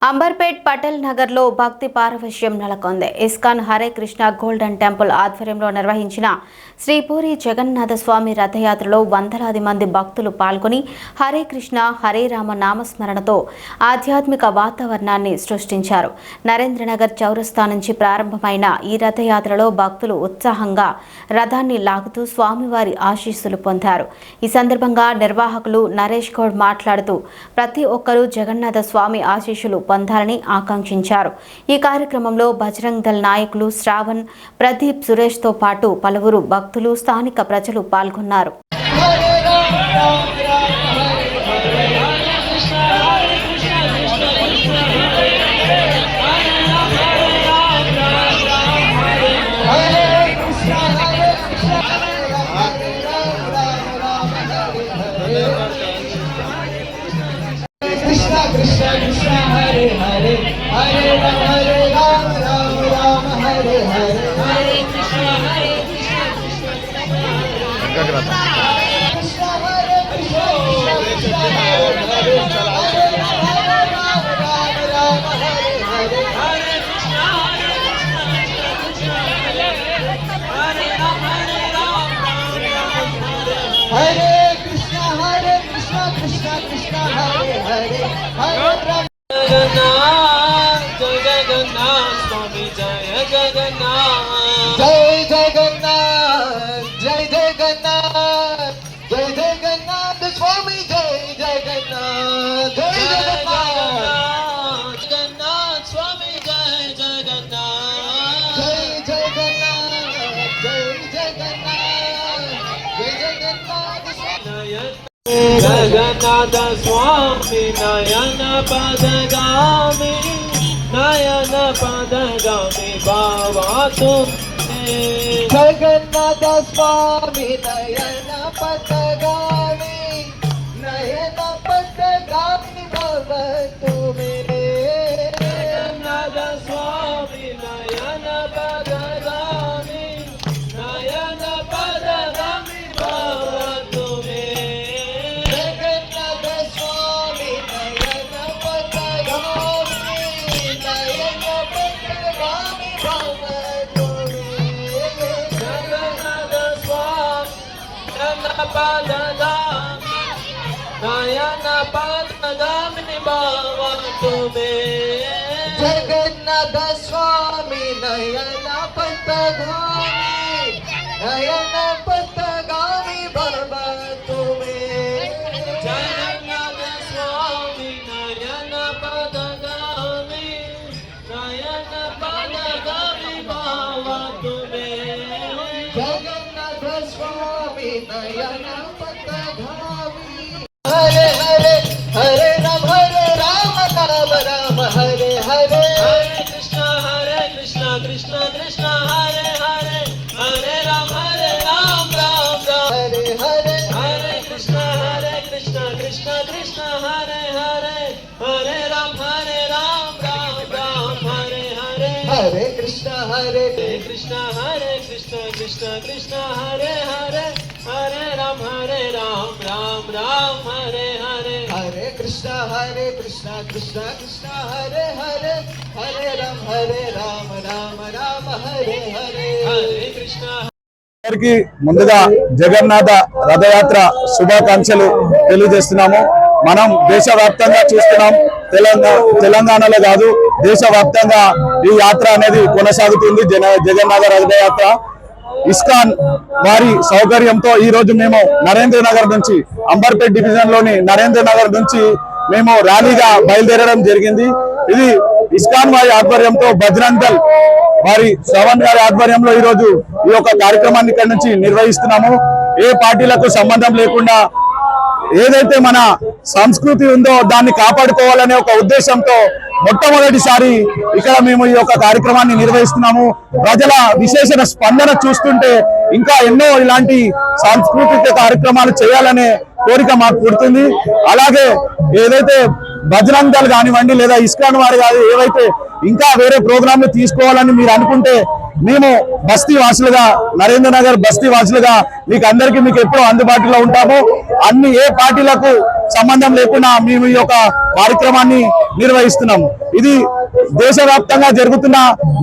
అంబర్పేట్ పటేల్ నగర్ లో భక్తి పారవశ్యం నెలకొంది. ISKCON Hare Krishna golden temple ఆధ్వర్యంలో నిర్వహించిన శ్రీ పూరి జగన్నాథ స్వామి రథయాత్రలో వందలాది మంది భక్తులు పాల్గొని హరే కృష్ణ హరే రామ నామస్మరణతో ఆధ్యాత్మిక వాతావరణాన్ని సృష్టించారు. నరేంద్రనగర్ చౌరస్తా నుంచి ప్రారంభమైన ఈ రథయాత్రలో భక్తులు ఉత్సాహంగా రథాన్ని లాగుతూ స్వామివారి ఆశీస్సులు పొందారు. ఈ సందర్భంగా నిర్వాహకులు నరేష్ గౌడ్ మాట్లాడుతూ ప్రతి ఒక్కరూ జగన్నాథ స్వామి ఆశీస్సులు పొందాలని ఆకాంక్షించారు. ఈ కార్యక్రమంలో బజరంగ్ దళ్ నాయకులు శ్రావణ్, ప్రదీప్, సురేష్ తో పాటు పలువురు భక్తులు, స్థానిక ప్రజలు పాల్గొన్నారు. Krishna Krishna Hare Hare Hare Ram Ram Ram Hare Hare Hare Krishna Krishna Krishna Hare Krishna Krishna Hare Hare Hare Ram Ram Ram Hare Hare Hare Krishna Krishna Hare Ram Hare Krishna Krishna Krishna Hare Hare Hare Ram Jai Jagannath Swami Jai Jagannath Jai Jagannath Jai Jagannath Jai Jagannath Swami Jai Jagannath Jai Jagannath Jagannath Swami Jai Jagannath Jai Jagannath Jai Jagannath Jai Jagannath Jagannath Swami Nayana Padagami Nayana Padagami Bhava Tumhe Jagannath Swami Nayana Padagami Nayana Padagami Bhava Tumhe Jagannath Swami Nayana Padagami Nayana Padagami Bhava Tumhe Jagannath Swami Nayana Padagami Nayana Padagami Bhava Tumhe Jagannath Swami Nayana Padagami Nayana Padagami Bhava Tumhe Jagannath Swami Nayana Padagami Nayana Padagami Bhava Tumhe Jagannath Swami Nayana Padagami Nayana Padagami Bhava Tumhe Jagannath Swami Nayana Padagami Hare Hare Hare Ram Ram Ram Hare Hare Hare Krishna Krishna Krishna Hare Hare Hare Ram Ram Ram Hare Hare Hare Krishna Krishna Krishna Hare Hare Hare Ram Ram Ram Hare Hare Hare Krishna Krishna Krishna Krishna Hare Hare Hare Ram Ram Ram Hare Hare Hare Krishna Krishna Krishna Hare Hare Hare Ram Ram Ram Hare Hare Hare Krishna అందరికీ ముందుగా జగన్నాథ రథయాత్ర శుభాకాంక్షలు తెలియజేస్తున్నాము. మనం దేశవ్యాప్తంగా చూస్తున్నాం. తెలంగాణలో కాదు, దేశవ్యాప్తంగా ఈ యాత్ర అనేది కొనసాగుతుంది. జగన్నాథ రథయాత్ర ఇస్కాన్ వారి సౌకర్యంతో ఈ రోజు మేము నరేంద్రనగర్ నుంచి, అంబర్పేట్ డివిజన్ లోని నరేంద్రనగర్ నుంచి మేము ర్యాలీగా బయలుదేరడం జరిగింది. ఇది ఇస్కాన్ వారి ఆధ్వర్యంతో బజరంగ్ దళ్ వారి శ్రవణ్ గారి ఆధ్వర్యంలో ఈ రోజు ఈ యొక్క కార్యక్రమాన్ని ఇక్కడ నుంచి నిర్వహిస్తున్నాము. ఏ పార్టీలకు సంబంధం లేకుండా ఏదైతే మన సంస్కృతి ఉందో దాన్ని కాపాడుకోవాలనే ఒక ఉద్దేశంతో మొట్టమొదటిసారి ఇక్కడ మేము ఈ యొక్క కార్యక్రమాన్ని నిర్వహిస్తున్నాము. ప్రజల విశేషణ స్పందన చూస్తుంటే ఇంకా ఎన్నో ఇలాంటి సాంస్కృతిక కార్యక్రమాలు చేయాలనే కోరిక మాకు పుడుతుంది. అలాగే ఏదైతే బజరంగ్ దళ్ కానివ్వండి లేదా ఇస్కాన్ వారు కాదు, ఏవైతే ఇంకా వేరే ప్రోగ్రాంలు తీసుకోవాలని మీరు అనుకుంటే మేము బస్తీ వాసులుగా, నరేంద్ర నగర్ బస్తీ వాసులుగా మీకు ఎప్పుడూ అందుబాటులో ఉంటాము. ఏ పార్టీలకు సంబంధం లేకుండా మేము ఈ యొక్క కార్యక్రమాన్ని నిర్వహిస్తున్నాము. ఇది దేశవ్యాప్తంగా జరుగుతున్న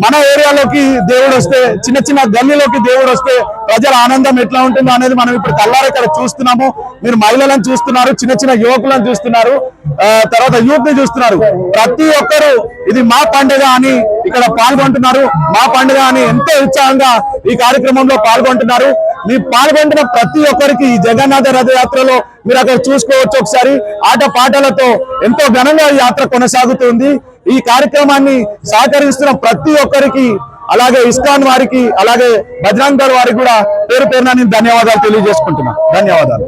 మన ఏరియాలోకి దేవుడు వస్తే, చిన్న చిన్న గల్లీలోకి దేవుడు వస్తే ప్రజల ఆనందం ఎట్లా ఉంటుందో అనేది మనం ఇప్పుడు కళ్ళారా ఇక్కడ చూస్తున్నాము. మీరు మహిళలను చూస్తున్నారు, చిన్న చిన్న యువకులను చూస్తున్నారు, తర్వాత యూత్ ని చూస్తున్నారు. ప్రతి ఒక్కరు ఇది మా పండుగ అని ఇక్కడ పాల్గొంటున్నారు. మా పండుగ అని ఎంతో ఉత్సాహంగా ఈ కార్యక్రమంలో పాల్గొంటున్నారు. మీ పాల్గొంటున్న ప్రతి ఒక్కరికి ఈ జగన్నాథ రథయాత్రలో మీరు అక్కడ చూసుకోవచ్చు. ఒకసారి ఆట పాటలతో ఎంతో ఘనంగా ఈ యాత్ర కొనసాగుతుంది. ఈ కార్యక్రమాన్ని సహకరిస్తున్న ప్రతి ఒక్కరికి, అలాగే ఇస్కాన్ వారికి, అలాగే బజరంగ్ దళ్ వారికి కూడా పేరు పేరున నేను ధన్యవాదాలు తెలియజేసుకుంటున్నాను. ధన్యవాదాలు.